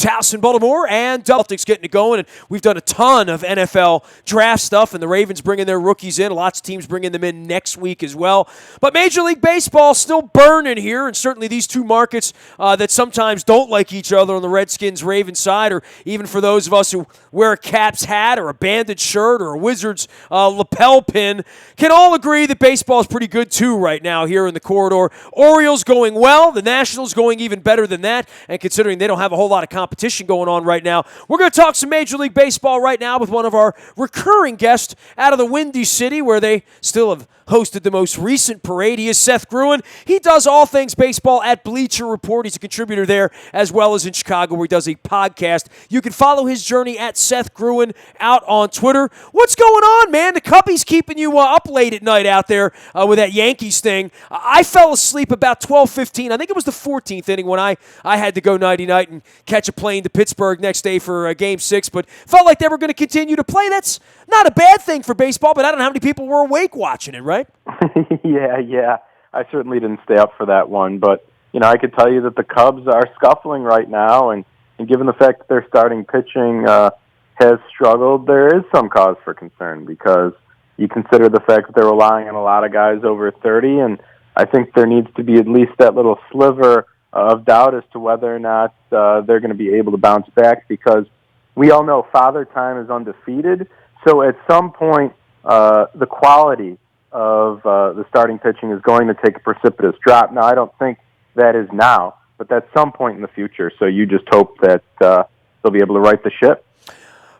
house in Baltimore, and Celtics getting it going. And we've done a ton of NFL draft stuff, and the Ravens bringing their rookies in. Lots of teams bringing them in next week as well. But Major League Baseball still burning here, and certainly these two markets that sometimes don't like each other on the Redskins-Ravens side, or even for those of us who wear a Caps hat or a Bandit shirt or a Wizards lapel pin, can all agree that baseball is pretty good too right now here in the corridor. Orioles going well, the Nationals going even better than that, and considering they don't have a whole lot of competition going on right now, we're going to talk some Major League Baseball right now with one of our recurring guests out of the Windy City, where they still have hosted the most recent parade. He is Seth Gruen. He does all things baseball at Bleacher Report. He's a contributor there as well as in Chicago, where he does a podcast. You can follow his journey at Seth Gruen out on Twitter. What's going on, man? The Cubbies keeping you up late at night out there with that Yankees thing. I fell asleep about 12:15. I think it was the 14th inning when I had to go nighty-night and catch a plane to Pittsburgh next day for Game 6, but felt like they were going to continue to play. That's not a bad thing for baseball, but I don't know how many people were awake watching it, right? Yeah. I certainly didn't stay up for that one, but I could tell you that the Cubs are scuffling right now, and given the fact that their starting pitching has struggled, there is some cause for concern because you consider the fact that they're relying on a lot of guys over 30, and I think there needs to be at least that little sliver of doubt as to whether or not they're going to be able to bounce back, because we all know Father Time is undefeated, so at some point the quality of the starting pitching is going to take a precipitous drop. Now, I don't think that is now, but that's some point in the future, so you just hope that they'll be able to right the ship.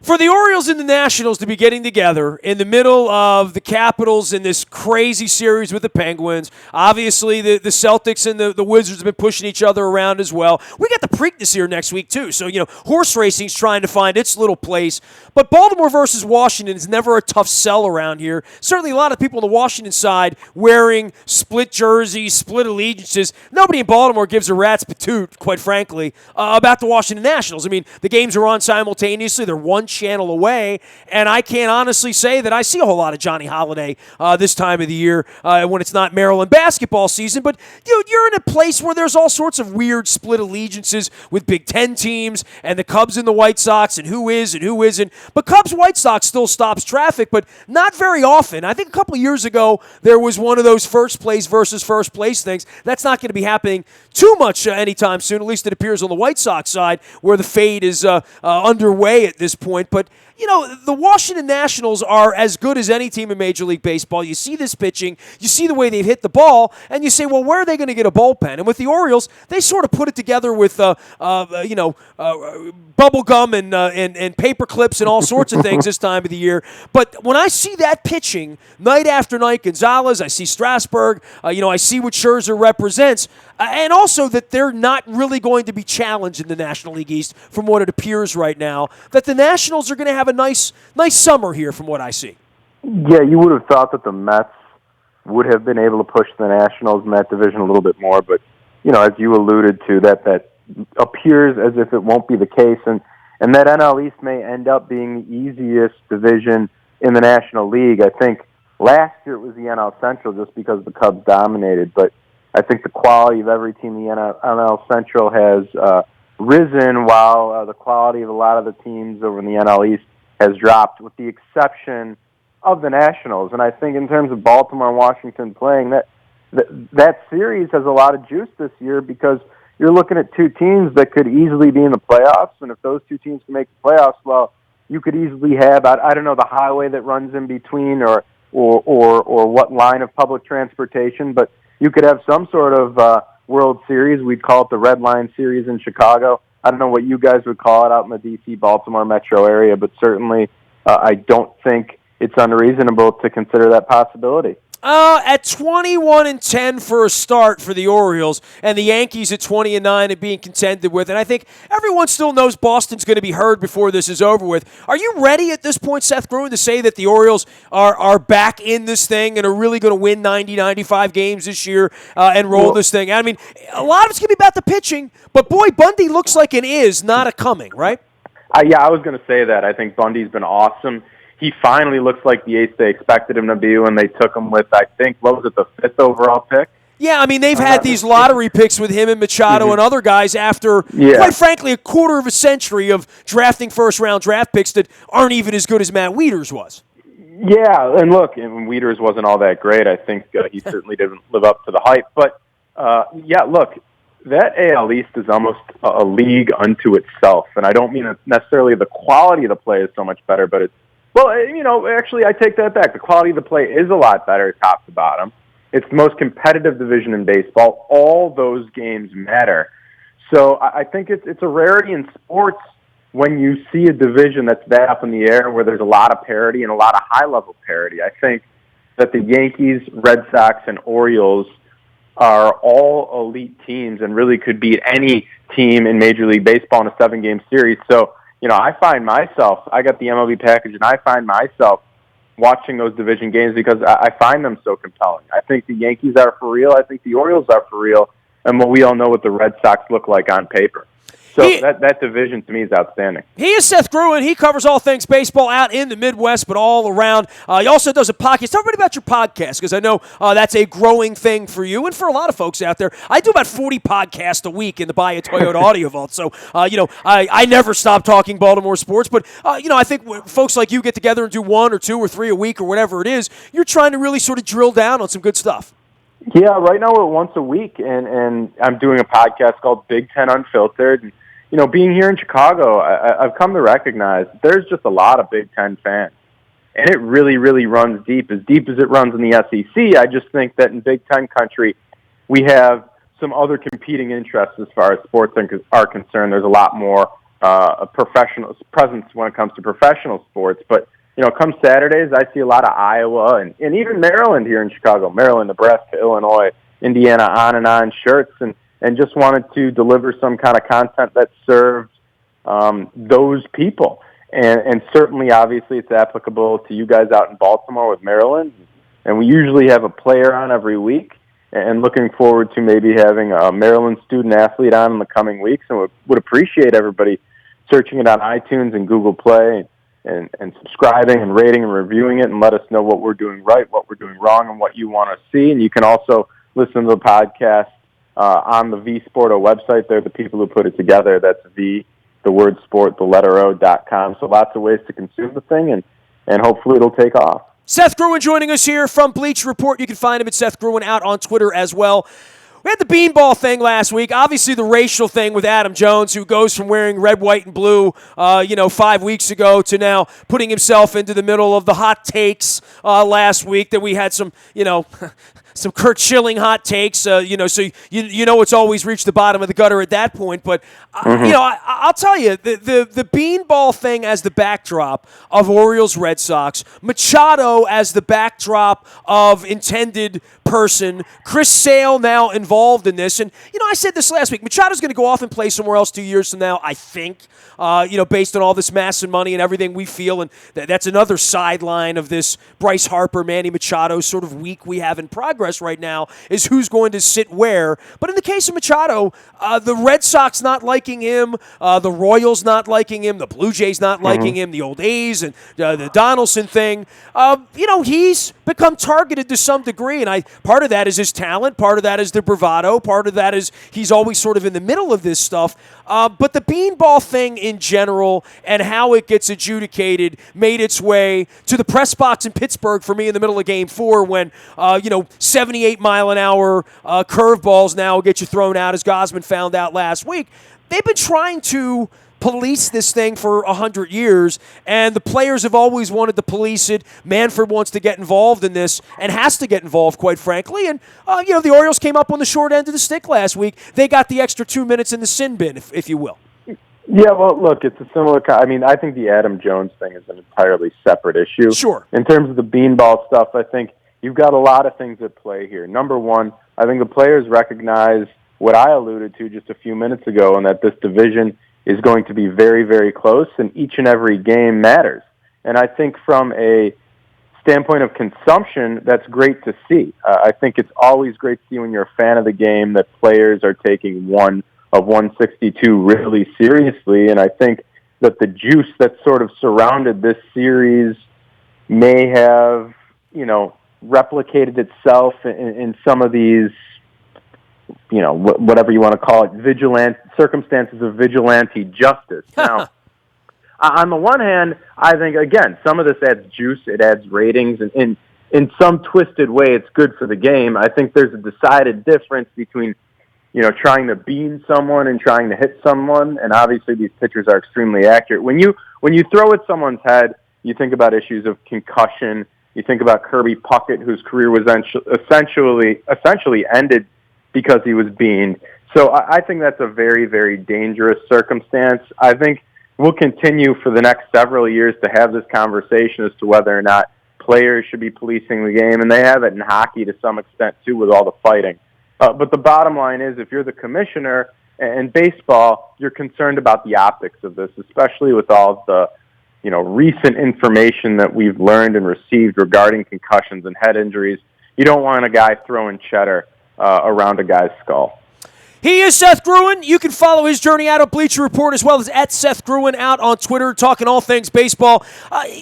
For the Orioles and the Nationals to be getting together in the middle of the Capitals in this crazy series with the Penguins, obviously the Celtics and the Wizards have been pushing each other around as well. We got the Preakness here next week too, so horse racing's trying to find its little place. But Baltimore versus Washington is never a tough sell around here. Certainly a lot of people on the Washington side wearing split jerseys, split allegiances. Nobody in Baltimore gives a rat's patoot, quite frankly, about the Washington Nationals. I mean, the games are on simultaneously. They're one channel away, and I can't honestly say that I see a whole lot of Johnny Holiday this time of the year when it's not Maryland basketball season. But you're in a place where there's all sorts of weird split allegiances with Big Ten teams and the Cubs and the White Sox and who is and who isn't. But Cubs-White Sox still stops traffic, but not very often. I think a couple of years ago there was one of those first place versus first place things. That's not going to be happening too much anytime soon. At least it appears on the White Sox side, where the fade is underway at this point. But the Washington Nationals are as good as any team in Major League Baseball. You see this pitching, you see the way they've hit the ball, and you say, well, where are they going to get a bullpen? And with the Orioles, they sort of put it together with bubble gum and paper clips and all sorts of things this time of the year. But when I see that pitching night after night, Gonzalez, I see Strasburg, I see what Scherzer represents, and also that they're not really going to be challenged in the National League East from what it appears right now, that the Nationals are going to have a nice summer here from what I see. Yeah, you would have thought that the Mets would have been able to push the Nationals in that division a little bit more, but, as you alluded to, that appears as if it won't be the case, and that NL East may end up being the easiest division in the National League. I think last year it was the NL Central just because the Cubs dominated, but I think the quality of every team in the NL Central has risen, while the quality of a lot of the teams over in the NL East has dropped, with the exception of the Nationals. And I think in terms of Baltimore and Washington playing, that series has a lot of juice this year, because you're looking at two teams that could easily be in the playoffs, and if those two teams can make the playoffs, well, you could easily have, I don't know, the highway that runs in between or what line of public transportation, but you could have some sort of World Series. We'd call it the Red Line Series in Chicago. I don't know what you guys would call it out in the D.C., Baltimore metro area, but certainly I don't think it's unreasonable to consider that possibility. At 21-10 for a start for the Orioles, and the Yankees at 20-9 and being contended with, and I think everyone still knows Boston's going to be heard before this is over with. Are you ready at this point, Seth Gruen, to say that the Orioles are back in this thing and are really going to win 90, 95 games this year and roll this thing? I mean, a lot of it's going to be about the pitching, but boy, Bundy looks like an is, not a coming, right? Yeah, I was going to say that. I think Bundy's been awesome. He finally looks like the ace they expected him to be when they took him with, I think, what was it, the 5th overall pick? Yeah, I mean, they've had these lottery picks with him and Machado and other guys after, quite frankly, a quarter of a century of drafting first-round draft picks that aren't even as good as Matt Wieters was. Yeah, and look, and Wieters wasn't all that great. I think he certainly didn't live up to the hype. But, look, that AL East is almost a league unto itself. And I don't mean necessarily the quality of the play is so much better, but actually I take that back. The quality of the play is a lot better top to bottom. It's the most competitive division in baseball. All those games matter. So I think it's a rarity in sports when you see a division that's that up in the air where there's a lot of parity and a lot of high-level parity. I think that the Yankees, Red Sox, and Orioles are all elite teams and really could beat any team in Major League Baseball in a 7-game series. So, I find myself, I got the MLB package, and I find myself watching those division games because I find them so compelling. I think the Yankees are for real. I think the Orioles are for real. And we all know what the Red Sox look like on paper. So that division to me is outstanding. He is Seth Gruen. He covers all things baseball out in the Midwest, but all around. He also does a podcast. Tell everybody about your podcast, because I know that's a growing thing for you and for a lot of folks out there. I do about 40 podcasts a week in the Buy a Toyota Audio Vault. So, I never stop talking Baltimore sports. But, I think when folks like you get together and do 1 or 2 or 3 a week or whatever it is, you're trying to really sort of drill down on some good stuff. Yeah, right now we're once a week, and I'm doing a podcast called Big Ten Unfiltered. And, being here in Chicago, I've come to recognize there's just a lot of Big Ten fans. And it really, really runs deep as it runs in the SEC. I just think that in Big Ten country, we have some other competing interests as far as sports are concerned. There's a lot more a professional presence when it comes to professional sports. But, come Saturdays, I see a lot of Iowa and even Maryland here in Chicago. Maryland, Nebraska, Illinois, Indiana, on shirts. And just wanted to deliver some kind of content that served those people. And certainly, obviously, it's applicable to you guys out in Baltimore with Maryland. And we usually have a player on every week. And looking forward to maybe having a Maryland student-athlete on in the coming weeks. And would appreciate everybody searching it on iTunes and Google Play and subscribing and rating and reviewing it and let us know what we're doing right, what we're doing wrong, and what you want to see. And you can also listen to the podcast on the vSporto website. They're the people who put it together. That's the word sport, the letter O.com. So lots of ways to consume the thing, and hopefully it'll take off. Seth Gruen joining us here from Bleacher Report. You can find him at Seth Gruen out on Twitter as well. We had the beanball thing last week. Obviously, the racial thing with Adam Jones, who goes from wearing red, white, and blue, 5 weeks ago to now putting himself into the middle of the hot takes last week. That we had some, some Kurt Schilling hot takes. So it's always reached the bottom of the gutter at that point. But I'll tell you, the beanball thing as the backdrop of Orioles Red Sox, Machado as the backdrop of intended person, Chris Sale now involved in this. And, I said this last week, Machado's going to go off and play somewhere else 2 years from now, I think, based on all this massive money and everything we feel. And that's another sideline of this Bryce Harper, Manny Machado sort of week we have in progress right now, is who's going to sit where. But in the case of Machado, the Red Sox not liking him, the Royals not liking him, the Blue Jays not liking him, the old A's and the Donaldson thing, he's become targeted to some degree. And part of that is his talent, part of that is the bravado, part of that is he's always sort of in the middle of this stuff. But the beanball thing in general and how it gets adjudicated made its way to the press box in Pittsburgh for me in the middle of Game 4 when, 78-mile-an-hour curveballs now get you thrown out, as Gosman found out last week. They've been trying to police this thing for 100 years, and the players have always wanted to police it. Manfred wants to get involved in this and has to get involved, quite frankly. And, the Orioles came up on the short end of the stick last week. They got the extra 2 minutes in the sin bin, if you will. Yeah, well, look, it's a similar I think the Adam Jones thing is an entirely separate issue. Sure. In terms of the beanball stuff, I think you've got a lot of things at play here. Number one, I think the players recognize what I alluded to just a few minutes ago, and that this division is going to be very, very close, and each and every game matters. And I think from a standpoint of consumption, that's great to see. I think it's always great to see when you're a fan of the game that players are taking 1 of 162 really seriously, and I think that the juice that sort of surrounded this series may have, replicated itself in some of these whatever you want to call it, circumstances of vigilante justice. Now, on the one hand, I think, again, some of this adds juice, it adds ratings, and in some twisted way, it's good for the game. I think there's a decided difference between, trying to bean someone and trying to hit someone, and obviously these pitchers are extremely accurate. When you throw at someone's head, you think about issues of concussion. You think about Kirby Puckett, whose career was essentially ended because he was beaned. So I think that's a very, very dangerous circumstance. I think we'll continue for the next several years to have this conversation as to whether or not players should be policing the game, and they have it in hockey to some extent too with all the fighting. But the bottom line is, if you're the commissioner in baseball, you're concerned about the optics of this, especially with all of the recent information that we've learned and received regarding concussions and head injuries. You don't want a guy throwing cheddar around a guy's skull. He is Seth Gruen. You can follow his journey out on Bleacher Report as well as at Seth Gruen out on Twitter, talking all things baseball.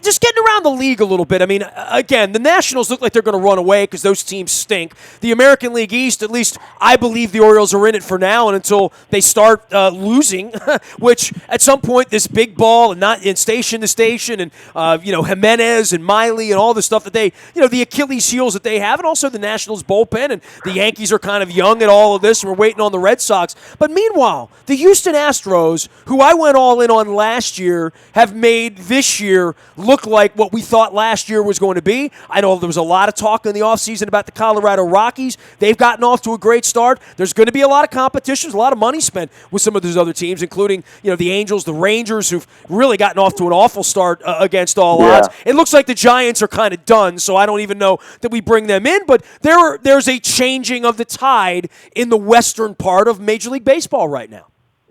Just getting around the league a little bit. I mean, again, the Nationals look like they're going to run away because those teams stink. The American League East, at least I believe the Orioles are in it for now and until they start losing, which at some point this big ball and not in station to station and, Jimenez and Miley and all the stuff that they, the Achilles heels that they have, and also the Nationals bullpen, and the Yankees are kind of young at all of this and we're waiting on the Red Sox. But meanwhile, the Houston Astros, who I went all in on last year, have made this year look like what we thought last year was going to be. I know there was a lot of talk in the offseason about the Colorado Rockies. They've gotten off to a great start. There's going to be a lot of competition. There's a lot of money spent with some of those other teams, including the Angels, the Rangers, who've really gotten off to an awful start against all odds. It looks like the Giants are kind of done, so I don't even know that we bring them in. But there's a changing of the tide in the western part of Major League Baseball right now.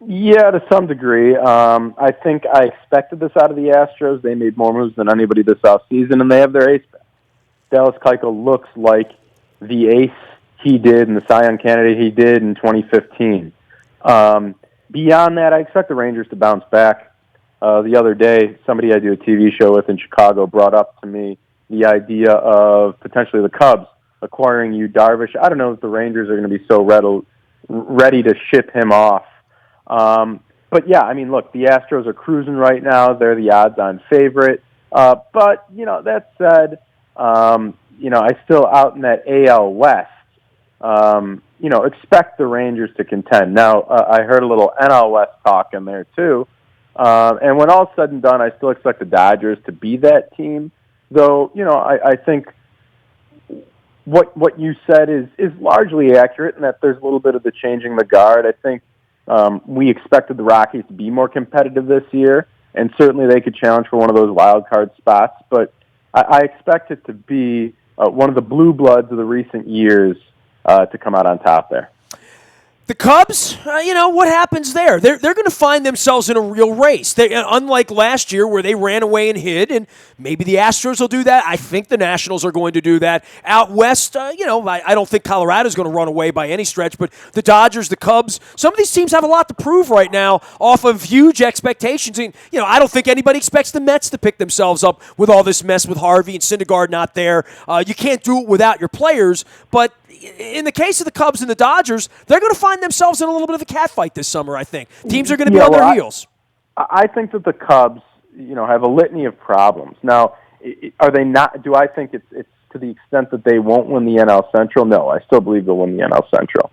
Yeah, to some degree. I think I expected this out of the Astros. They made more moves than anybody this offseason, and they have their ace back. Dallas Keuchel looks like the ace he did and the Cy Young candidate he did in 2015. Beyond that, I expect the Rangers to bounce back. The other day, somebody I do a TV show with in Chicago brought up to me the idea of potentially the Cubs acquiring Yu Darvish. I don't know if the Rangers are going to be so ready to ship him off. But yeah, I mean, look, the Astros are cruising right now. They're the odds-on favorite. But, that said, I still out in that AL West, expect the Rangers to contend. Now, I heard a little NL West talk in there too. And when all's said and done, I still expect the Dodgers to be that team. Though, I think what you said is largely accurate in that there's a little bit of the changing the guard. I think we expected the Rockies to be more competitive this year, and certainly they could challenge for one of those wild card spots. But I expect it to be one of the blue bloods of the recent years to come out on top there. The Cubs, what happens there? They're going to find themselves in a real race. Unlike last year where they ran away and hid, and maybe the Astros will do that. I think the Nationals are going to do that. Out west, I don't think Colorado's going to run away by any stretch, but the Dodgers, the Cubs, some of these teams have a lot to prove right now off of huge expectations. And, I don't think anybody expects the Mets to pick themselves up with all this mess with Harvey and Syndergaard not there. You can't do it without your players, but in the case of the Cubs and the Dodgers, they're going to find themselves in a little bit of a catfight this summer, I think. Teams are going to be on their heels. I think that the Cubs, have a litany of problems. Now, are they not? Do I think it's to the extent that they won't win the NL Central? No, I still believe they'll win the NL Central.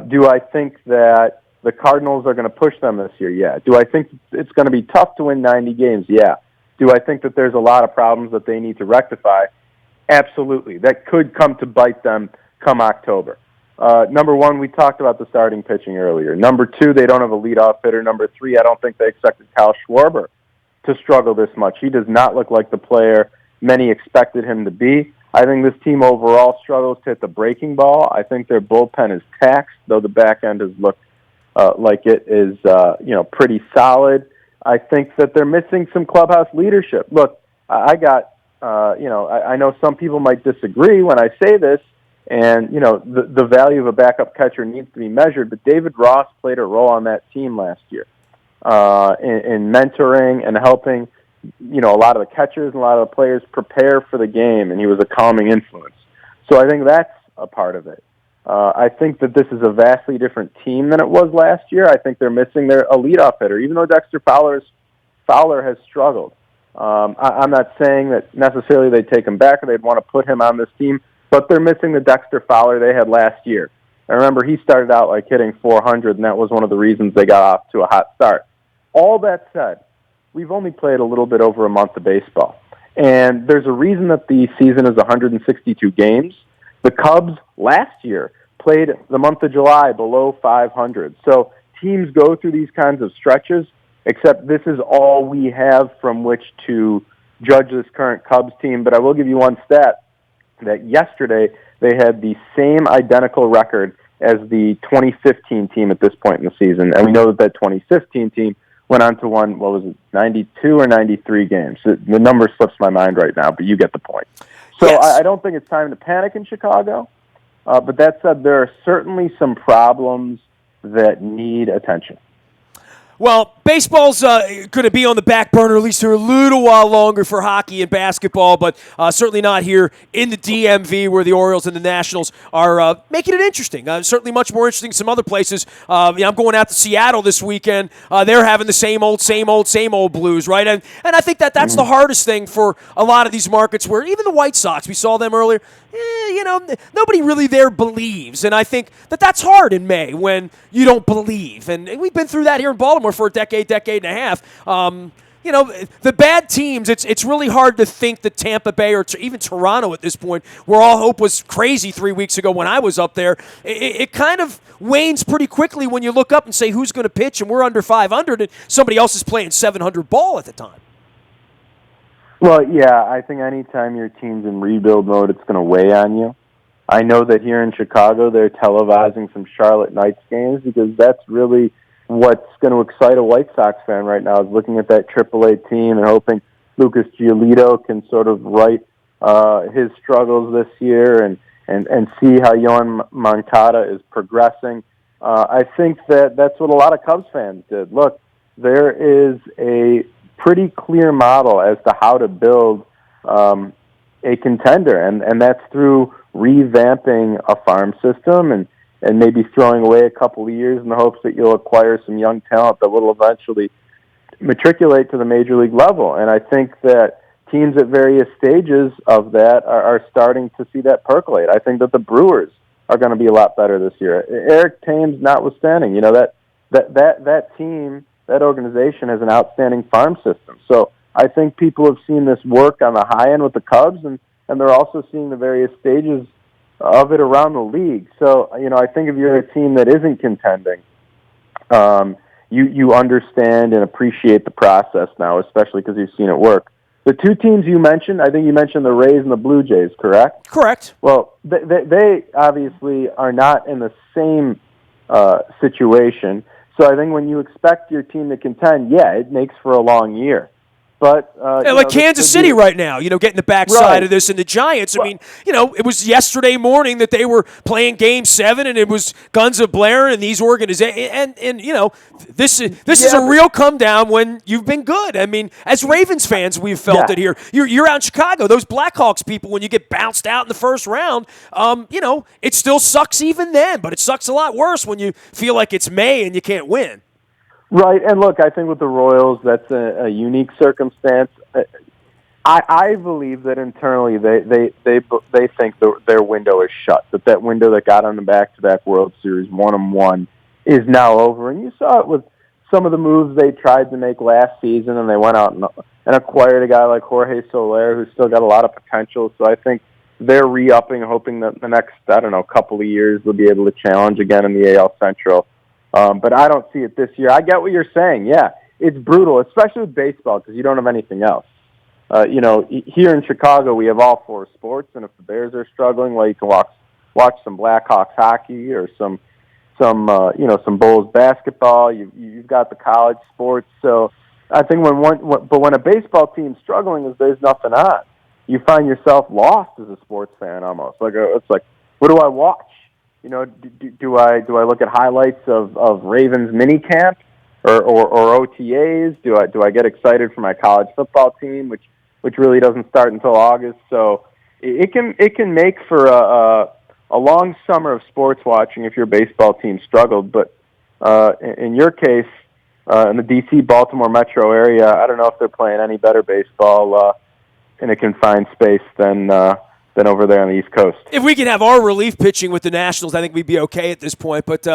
Do I think that the Cardinals are going to push them this year? Yeah. Do I think it's going to be tough to win 90 games? Yeah. Do I think that there's a lot of problems that they need to rectify? Absolutely. That could come to bite them come October. Number one, we talked about the starting pitching earlier. Number two, they don't have a leadoff hitter. Number three, I don't think they expected Kyle Schwarber to struggle this much. He does not look like the player many expected him to be. I think this team overall struggles to hit the breaking ball. I think their bullpen is taxed, though the back end has looked like it is pretty solid. I think that they're missing some clubhouse leadership. Look, I know some people might disagree when I say this, and, the value of a backup catcher needs to be measured, but David Ross played a role on that team last year in mentoring and helping, a lot of the catchers and a lot of the players prepare for the game, and he was a calming influence. So I think that's a part of it. I think that this is a vastly different team than it was last year. I think they're missing their leadoff hitter, even though Dexter Fowler has struggled. I'm not saying that necessarily they'd take him back or they'd want to put him on this team, but they're missing the Dexter Fowler they had last year. I remember he started out like hitting 400, and that was one of the reasons they got off to a hot start. All that said, we've only played a little bit over a month of baseball, and there's a reason that the season is 162 games. The Cubs last year played the month of July below 500. So teams go through these kinds of stretches, except this is all we have from which to judge this current Cubs team. But I will give you one stat, that yesterday they had the same identical record as the 2015 team at this point in the season. And we know that 2015 team went on to win, 92 or 93 games. The number slips my mind right now, but you get the point. So yes. I don't think it's time to panic in Chicago. But that said, there are certainly some problems that need attention. Well, baseball's going to be on the back burner at least for a little while longer for hockey and basketball, but certainly not here in the DMV where the Orioles and the Nationals are making it interesting. Certainly much more interesting some other places. I'm going out to Seattle this weekend. They're having the same old blues, right? And I think that's the hardest thing for a lot of these markets where even the White Sox, we saw them earlier, nobody really there believes. And I think that's hard in May when you don't believe. And we've been through that here in Baltimore for a decade and a half. The bad teams, it's really hard to think that Tampa Bay or even Toronto at this point, where all hope was crazy 3 weeks ago when I was up there, it kind of wanes pretty quickly when you look up and say who's going to pitch and we're under 500 and somebody else is playing 700 ball at the time. Well, yeah, I think anytime your team's in rebuild mode, it's going to weigh on you. I know that here in Chicago, they're televising some Charlotte Knights games because that's really what's going to excite a White Sox fan right now, is looking at that AAA team and hoping Lucas Giolito can sort of right his struggles this year and see how Yohan Moncada is progressing. I think that's what a lot of Cubs fans did. Look, there is a pretty clear model as to how to build a contender, and that's through revamping a farm system and maybe throwing away a couple of years in the hopes that you'll acquire some young talent that will eventually matriculate to the major league level. And I think that teams at various stages of that are starting to see that percolate. I think that the Brewers are going to be a lot better this year. Eric Thames notwithstanding, that team, that organization has an outstanding farm system. So I think people have seen this work on the high end with the Cubs, and they're also seeing the various stages of it around the league. So, I think if you're a team that isn't contending, you understand and appreciate the process now, especially because you've seen it work. The two teams you mentioned, I think you mentioned the Rays and the Blue Jays, correct? Correct. Well, they obviously are not in the same situation. So I think when you expect your team to contend, it makes for a long year. But Kansas City right now, getting the backside of this, and the Giants. I mean, it was yesterday morning that they were playing Game 7, and it was guns of blaring, and these organizations, and this is a real come down when you've been good. I mean, as Ravens fans, we've felt it here. You're out in Chicago. Those Blackhawks people, when you get bounced out in the first round, it still sucks even then, but it sucks a lot worse when you feel like it's May and you can't win. Right, and look, I think with the Royals, that's a unique circumstance. I believe that internally they think their window is shut. That window that got on the back-to-back World Series 1-1 is now over. And you saw it with some of the moves they tried to make last season, and they went out and acquired a guy like Jorge Soler, who's still got a lot of potential. So I think they're re-upping, hoping that the next couple of years they'll be able to challenge again in the AL Central. But I don't see it this year. I get what you're saying. Yeah, it's brutal, especially with baseball because you don't have anything else. Here in Chicago, we have all four sports, and if the Bears are struggling, you can watch some Blackhawks hockey or some Bulls basketball. You've got the college sports. So I think when a baseball team's struggling, is there's nothing on. You find yourself lost as a sports fan almost. It's like, what do I watch? Do I look at highlights of Ravens minicamp or OTAs? Do I get excited for my college football team, which really doesn't start until August? So it can make for a long summer of sports watching if your baseball team struggled. But in your case, in the D.C. Baltimore metro area, I don't know if they're playing any better baseball in a confined space than over there on the East Coast. If we can have our relief pitching with the Nationals, I think we'd be okay at this point. But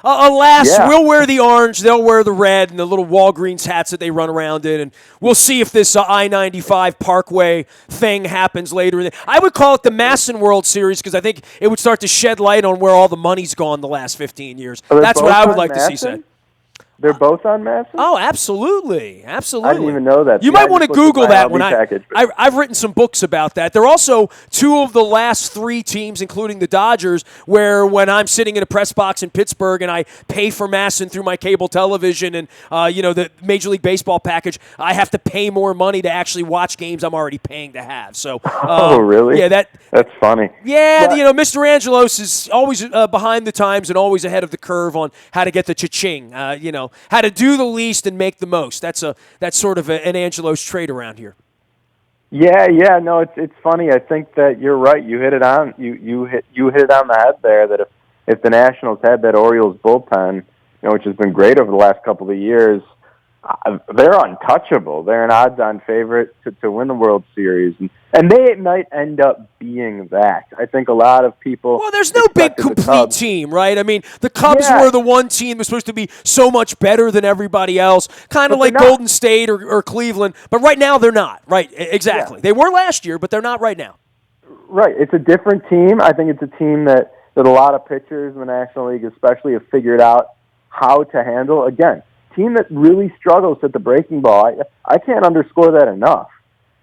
alas, we'll wear the orange, they'll wear the red, and the little Walgreens hats that they run around in. And we'll see if this I-95 Parkway thing happens later. I would call it the Masson World Series because I think it would start to shed light on where all the money's gone the last 15 years. That's what I would like to see said. They're both on Masson? Oh, absolutely. Absolutely. I didn't even know that. You might want to Google that when package, I've written some books about that. They're also two of the last three teams, including the Dodgers, where when I'm sitting in a press box in Pittsburgh and I pay for Masson through my cable television and, the Major League Baseball package, I have to pay more money to actually watch games I'm already paying to have. So, oh, really? Yeah, that's funny. Yeah, Mr. Angelos is always behind the times and always ahead of the curve on how to get the cha-ching, how to do the least and make the most. That's sort of an Angelos trait around here. Yeah. No, it's funny. I think that you're right. You hit it on. You hit it on the head there. That if the Nationals had that Orioles bullpen, which has been great over the last couple of years, they're untouchable. They're an odds-on favorite to win the World Series, and they might end up being that. I think a lot of people. Well, there's no big complete team, right? I mean, the Cubs were the one team that was supposed to be so much better than everybody else, kind of like Golden State or Cleveland. But right now, they're not. Right? Exactly. Yeah. They were last year, but they're not right now. Right. It's a different team. I think it's a team that a lot of pitchers in the National League, especially, have figured out how to handle. Again, team that really struggles at the breaking ball. I can't underscore that enough.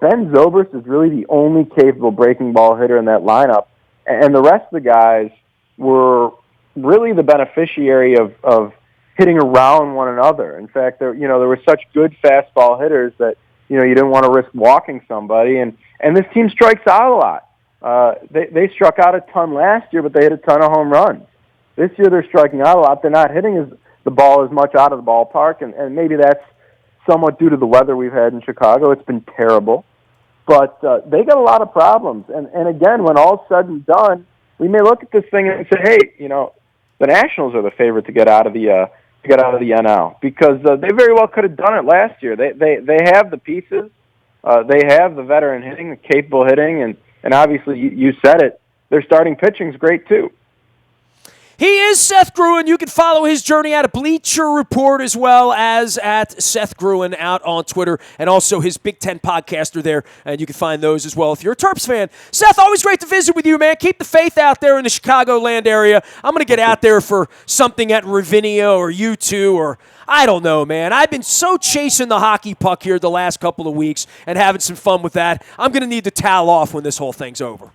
Ben Zobrist is really the only capable breaking ball hitter in that lineup, and the rest of the guys were really the beneficiary of hitting around one another. In fact, there were such good fastball hitters that you didn't want to risk walking somebody, and this team strikes out a lot. They struck out a ton last year, but they hit a ton of home runs. This year they're striking out a lot. They're not hitting the ball as much out of the ballpark, and maybe that's somewhat due to the weather we've had in Chicago. It's been terrible. But they got a lot of problems. And again, when all's said and done, we may look at this thing and say, hey, the Nationals are the favorite to get out of the NL because they very well could have done it last year. They have the pieces. They have the veteran hitting, the capable hitting, and obviously you said it, their starting pitching's great too. He is Seth Gruen. You can follow his journey at Bleacher Report as well as at Seth Gruen out on Twitter, and also his Big Ten podcaster there, and you can find those as well if you're a Terps fan. Seth, always great to visit with you, man. Keep the faith out there in the Chicagoland area. I'm going to get out there for something at Ravinia or U2 or I don't know, man. I've been so chasing the hockey puck here the last couple of weeks and having some fun with that. I'm going to need to towel off when this whole thing's over.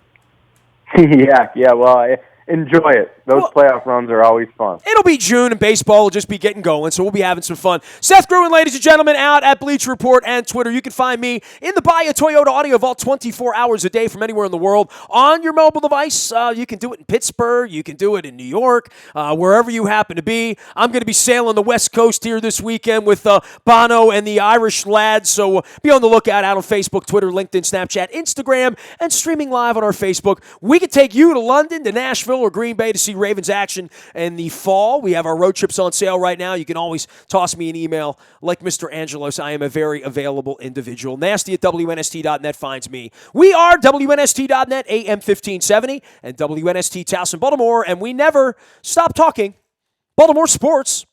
Yeah, well, enjoy it. Those playoff runs are always fun. It'll be June, and baseball will just be getting going, so we'll be having some fun. Seth Gruen, ladies and gentlemen, out at Bleacher Report and Twitter. You can find me in the Buy a Toyota Audio Vault 24 hours a day from anywhere in the world on your mobile device. You can do it in Pittsburgh. You can do it in New York, wherever you happen to be. I'm going to be sailing the West Coast here this weekend with Bono and the Irish lads, so be on the lookout out on Facebook, Twitter, LinkedIn, Snapchat, Instagram, and streaming live on our Facebook. We can take you to London, to Nashville, or Green Bay to see Ravens action in the fall. We have our road trips on sale right now. You can always toss me an email. Like Mr. Angelos, I am a very available individual. Nasty at WNST.net finds me. We are WNST.net, AM 1570, and WNST Towson, Baltimore, and we never stop talking Baltimore sports.